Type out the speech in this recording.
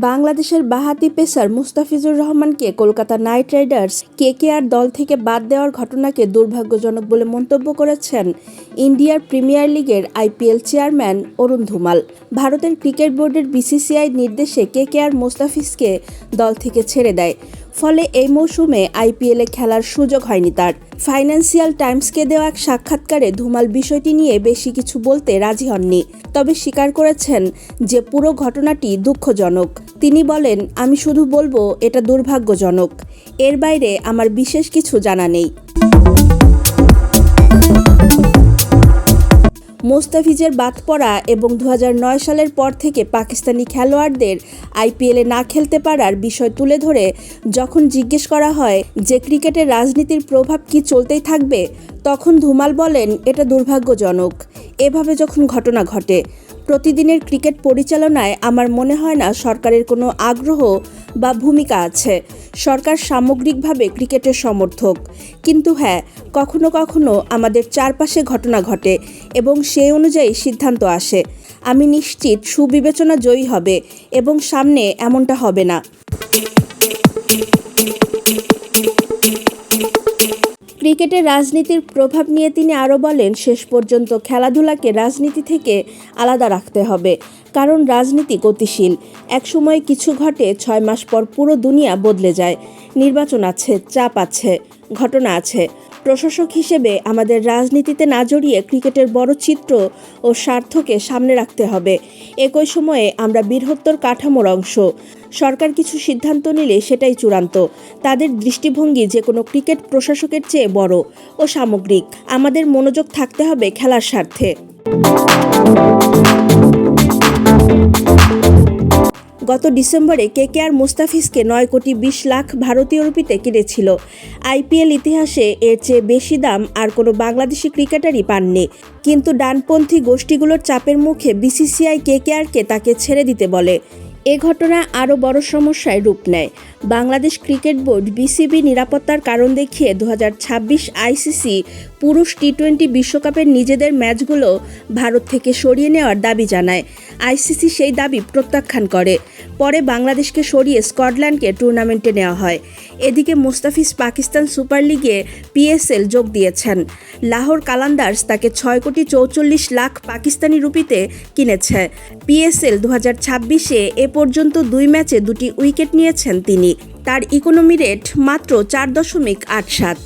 বাংলাদেশের বাঁহাতি পেসার মুস্তাফিজুর রহমানকে কলকাতা নাইট রাইডার্স কেকেআর দল থেকে বাদ দেওয়ার ঘটনাকে দুর্ভাগ্যজনক বলে মন্তব্য করেছেন ইন্ডিয়ার প্রিমিয়ার লিগের আইপিএল চেয়ারম্যান অরুণ ধুমাল। ভারতের ক্রিকেট বোর্ডের বিসিসিআই নির্দেশে কেকেআর মুস্তাফিজকে দল থেকে ছেড়ে দেয়। ফলে এই মৌসুমে আইপিএলে খেলার সুযোগ হয়নি তার। ফাইন্যান্সিয়াল টাইমসকে দেওয়া এক সাক্ষাৎকারে ধুমাল বিষয়টি নিয়ে বেশি কিছু বলতে রাজি হননি, তবে স্বীকার করেছেন যে পুরো ঘটনাটি দুঃখজনক। তিনি বলেন, আমি শুধু বলবো এটা দুর্ভাগ্যজনক, এর বাইরে আমার বিশেষ কিছু জানা নেই। মুস্তাফিজের বাদ পড়া এবং 2009 সালের পর থেকে পাকিস্তানি খেলোয়াড়দের আইপিএলে না খেলতে পারার বিষয় তুলে ধরে যখন জিজ্ঞেস করা হয় যে ক্রিকেটের রাজনীতির প্রভাব কি চলতেই থাকবে, তখন ধুমাল বলেন এটা দুর্ভাগ্যজনক। এভাবে যখন ঘটনা ঘটে, প্রতিদিনের ক্রিকেট পরিচালনায় আমার মনে হয় না সরকারের কোনো আগ্রহ বা ভূমিকা আছে। সরকার সামগ্রিকভাবে ক্রিকেটের সমর্থক, কিন্তু হ্যাঁ, কখনো কখনো আমাদের চারপাশে ঘটনা ঘটে এবং সেই অনুযায়ী সিদ্ধান্ত আসে। আমি নিশ্চিত সুবিবেচনা জয়ী হবে এবং সামনে এমনটা হবে না। ক্রিকেটের রাজনীতির প্রভাব নিয়ে তিনি আরও বলেন, শেষ পর্যন্ত খেলাধুলাকে রাজনীতি থেকে আলাদা রাখতে হবে, কারণ রাজনীতি গতিশীল। একসময় কিছু ঘটে, 6 মাস পর পুরো দুনিয়া বদলে যায়। নির্বাচন আছে, চাপ আছে, ঘটনা আছে। প্রশাসক হিসেবে আমাদের রাজনীতিতে না জড়িয়ে ক্রিকেটের বড় চিত্র ও স্বার্থকে সামনে রাখতে হবে। একই সময়ে আমরা বৃহত্তর কাঠামোর অংশ। সরকার কিছু সিদ্ধান্ত নিলে সেটাই চূড়ান্ত। তাদের দৃষ্টিভঙ্গি যে কোনো ক্রিকেট প্রশাসকের চেয়ে বড় ও সামগ্রিক। আমাদের মনোযোগ থাকতে হবে খেলার স্বার্থে। গত ডিসেম্বরে কেকেআর মুস্তাফিজকে 9 কোটি 20 লাখ ভারতীয় রুপিতে কিনেছিল। আইপিএল ইতিহাসে এর চেয়ে বেশি দাম আর কোনো বাংলাদেশি ক্রিকেটারই পাননি। কিন্তু ডানপন্থী গোষ্ঠীগুলোর চাপের মুখে বিসিসিআই কেকেআরকে তাকে ছেড়ে দিতে বলে। এ ঘটনা আরও বড় সমস্যায় রূপ নেয়। বাংলাদেশ ক্রিকেট বোর্ড বিসিবি নিরাপত্তার কারণ দেখিয়ে 2026 আইসিসি পুরুষ টি20 বিশ্বকাপের নিজেদের ম্যাচগুলো ভারত থেকে সরিয়ে নেওয়ার দাবি জানায়। আইসিসি সেই দাবি প্রত্যাখ্যান করে। পরে বাংলাদেশকে সরিয়ে স্কটল্যান্ডকে টুর্নামেন্টে নেওয়া হয়। এদিকে মুস্তাফিজ পাকিস্তান সুপার লিগে পিএসএল যোগ দিয়েছেন। লাহোর কালান্দার্স তাকে 6 কোটি 44 লাখ পাকিস্তানি রুপিতে কিনেছে। পিএসএল 2026-এ এ পর্যন্ত 2 ম্যাচে 2টি উইকেট নিয়েছেন তিনি। তার ইকোনমি রেট মাত্র 4.87।